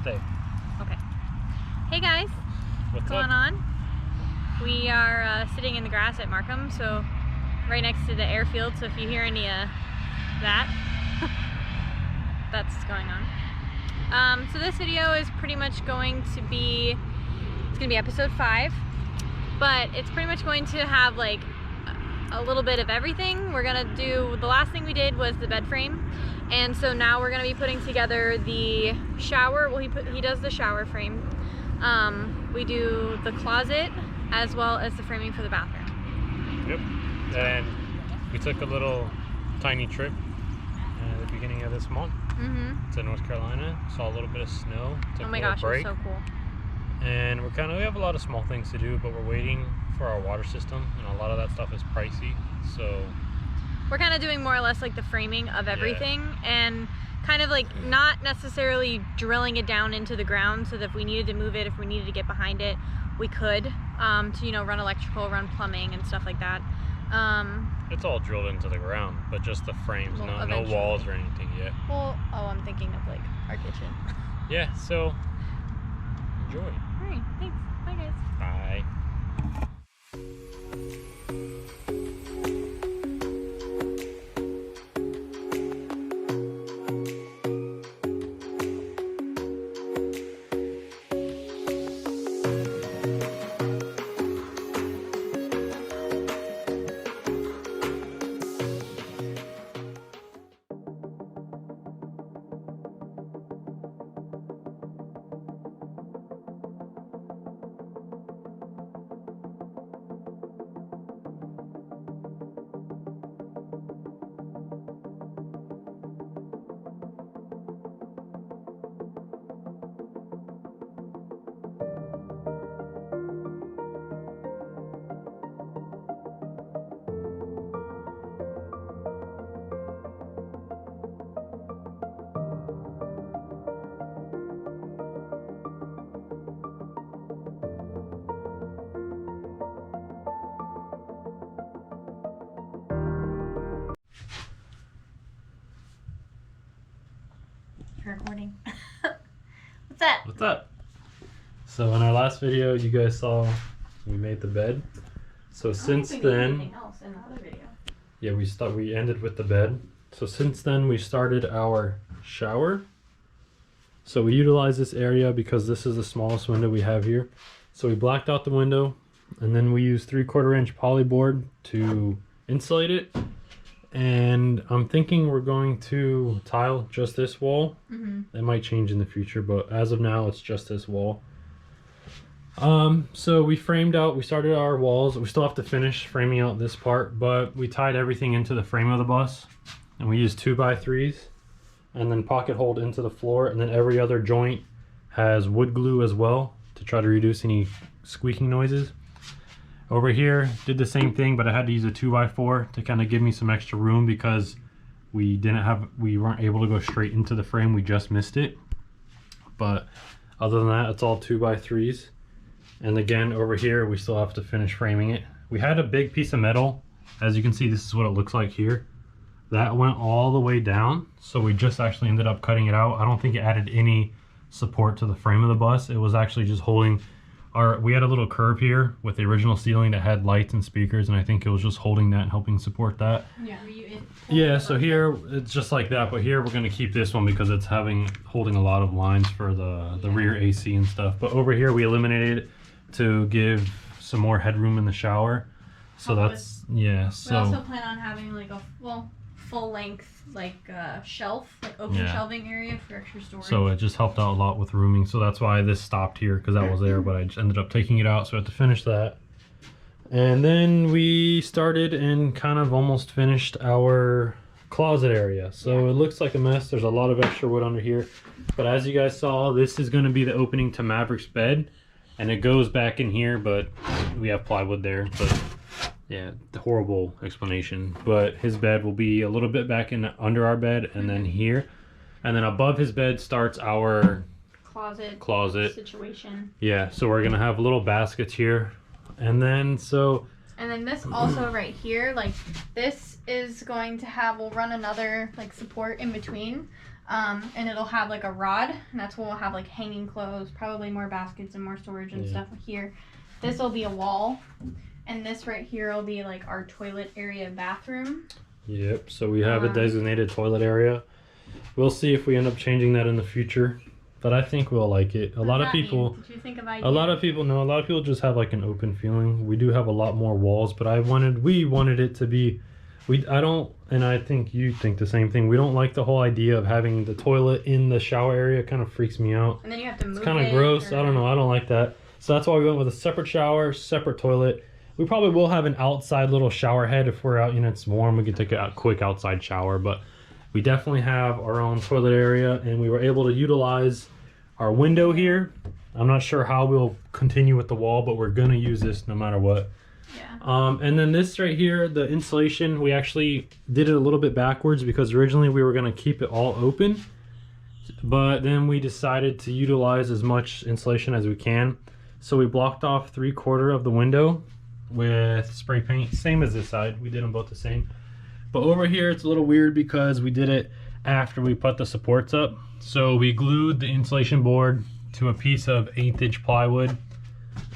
Stay. Okay. Hey guys. What's going on? We are sitting in the grass at Markham, so right next to the airfield. So if you hear any that, that's what's going on. So this video is pretty much going to be, it's going to be episode 5, but it's pretty much going to have like a little bit of everything. We're gonna do, the last thing we did was the bed frame, and so now we're gonna be putting together the shower. Well, he does the shower frame. We do the closet as well as the framing for the bathroom. Yep. And we took a little tiny trip at the beginning of this month to North Carolina. Saw a little bit of snow. Took oh my a little gosh, break. it was so cool. And we have a lot of small things to do, but we're waiting for our water system, and a lot of that stuff is pricey. So we're kind of doing more or less like the framing of everything, and kind of like not necessarily drilling it down into the ground, so that if we needed to move it, if we needed to get behind it, we could, to, you know, run electrical, run plumbing and stuff like that. It's all drilled into the ground, but just the frames, well, no walls or anything yet. Well, oh, I'm thinking of like our kitchen. Yeah, so enjoy. All right, thanks. Bye guys. Bye. Recording. What's up? What's up? So in our last video, you guys saw we made the bed. So since then, else in the other video. yeah, we ended with the bed. So since then, we started our shower. So we utilize this area because this is the smallest window we have here. So we blacked out the window, and then we used 3/4 inch poly board to insulate it. And I'm thinking we're going to tile just this wall. It might change in the future, but as of now, it's just this wall. So we started our walls. We still have to finish framing out this part, but we tied everything into the frame of the bus, and we used 2x3s and then pocket hold into the floor, and then every other joint has wood glue as well to try to reduce any squeaking noises. Over here, did the same thing, but I had to use a 2x4 to kind of give me some extra room because we weren't able to go straight into the frame. We just missed it. But other than that, it's all 2x3s. And again, over here, we still have to finish framing it. We had a big piece of metal. As you can see, this is what it looks like here. That went all the way down. So we just actually ended up cutting it out. I don't think it added any support to the frame of the bus. It was actually just holding we had a little curve here with the original ceiling that had lights and speakers, and I think it was just holding that and helping support that. Yeah, so here it's just like that, but here we're going to keep this one because it's holding a lot of lines for the rear AC and stuff. But over here we eliminated it to give some more headroom in the shower. So that's, yeah. So we also plan on having like a full length shelf, like open shelving area for extra storage. So it just helped out a lot with rooming. So that's why this stopped here, because that was there, but I just ended up taking it out, so I had to finish that. And then we started and kind of almost finished our closet area. So it looks like a mess. There's a lot of extra wood under here, but as you guys saw, this is going to be the opening to Maverick's bed, and it goes back in here, but we have plywood there. But yeah, the horrible explanation, but his bed will be a little bit back in under our bed, and then here, and then above his bed starts our closet situation. Yeah, so we're gonna have little baskets here, and then this also right here, like this is going to have, we'll run another like support in between, And it'll have like a rod, and that's where we'll have like hanging clothes, probably more baskets and more storage and stuff here. This will be a wall, and this right here will be like our toilet area bathroom. Yep, so we have a designated toilet area. We'll see if we end up changing that in the future, but I think we'll like it. A lot of people, Did you think of ideas? a lot of people just have like an open feeling. We do have a lot more walls, but we wanted it to be, and I think you think the same thing. We don't like the whole idea of having the toilet in the shower area. It kind of freaks me out. And then you have to move it. It's kind of gross. I don't know. I don't like that. So that's why we went with a separate shower, separate toilet. We probably will have an outside little shower head if we're out, it's warm. We can take a quick outside shower, but we definitely have our own toilet area, and we were able to utilize our window here. I'm not sure how we'll continue with the wall, but we're gonna use this no matter what. Yeah. And then this right here, the insulation, we actually did it a little bit backwards because originally we were gonna keep it all open, but then we decided to utilize as much insulation as we can. So we blocked off 3/4 of the window with spray paint, same as this side. We did them both the same. But over here it's a little weird because we did it after we put the supports up. So we glued the insulation board to a piece of 1/8 inch plywood,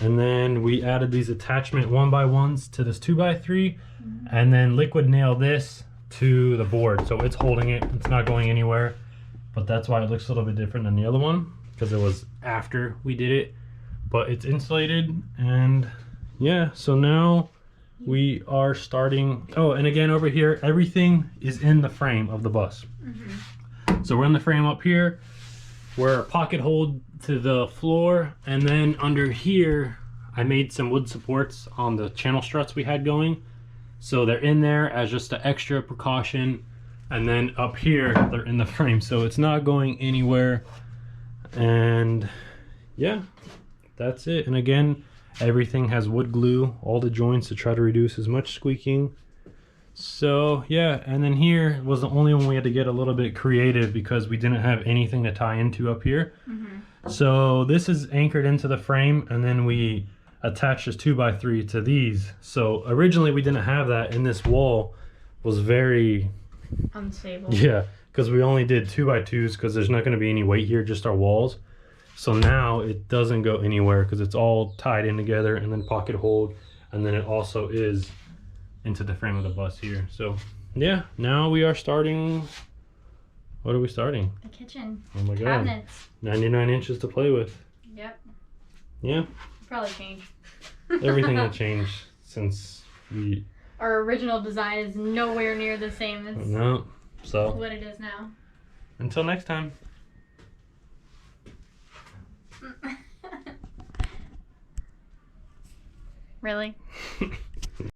and then we added these attachment 1x1s to this 2x3, and then liquid nailed this to the board, so it's holding it. It's not going anywhere, but that's why it looks a little bit different than the other one, because it was after we did it. But it's insulated, and yeah, so now we are starting. Oh, and again over here, everything is in the frame of the bus. So we're in the frame up here, we're pocket hold to the floor, and then under here I made some wood supports on the channel struts we had going, so they're in there as just an extra precaution. And then up here they're in the frame, so it's not going anywhere. And yeah, that's it. And again, everything has wood glue, all the joints, to try to reduce as much squeaking. So yeah, and then here was the only one we had to get a little bit creative because we didn't have anything to tie into up here. So this is anchored into the frame, and then we attached this 2x3 to these. So originally we didn't have that, and this wall was very unstable. Yeah, because we only did 2x2s because there's not going to be any weight here, just our walls. So now it doesn't go anywhere because it's all tied in together, and then pocket hold, and then it also is into the frame of the bus here. So yeah, now we are starting. What are we starting? The kitchen. Oh my god. Cabinets. 99 inches to play with. Yep. Yeah. Probably change. Everything will change since we. Our original design is nowhere near the same as what it is now. Until next time. Really?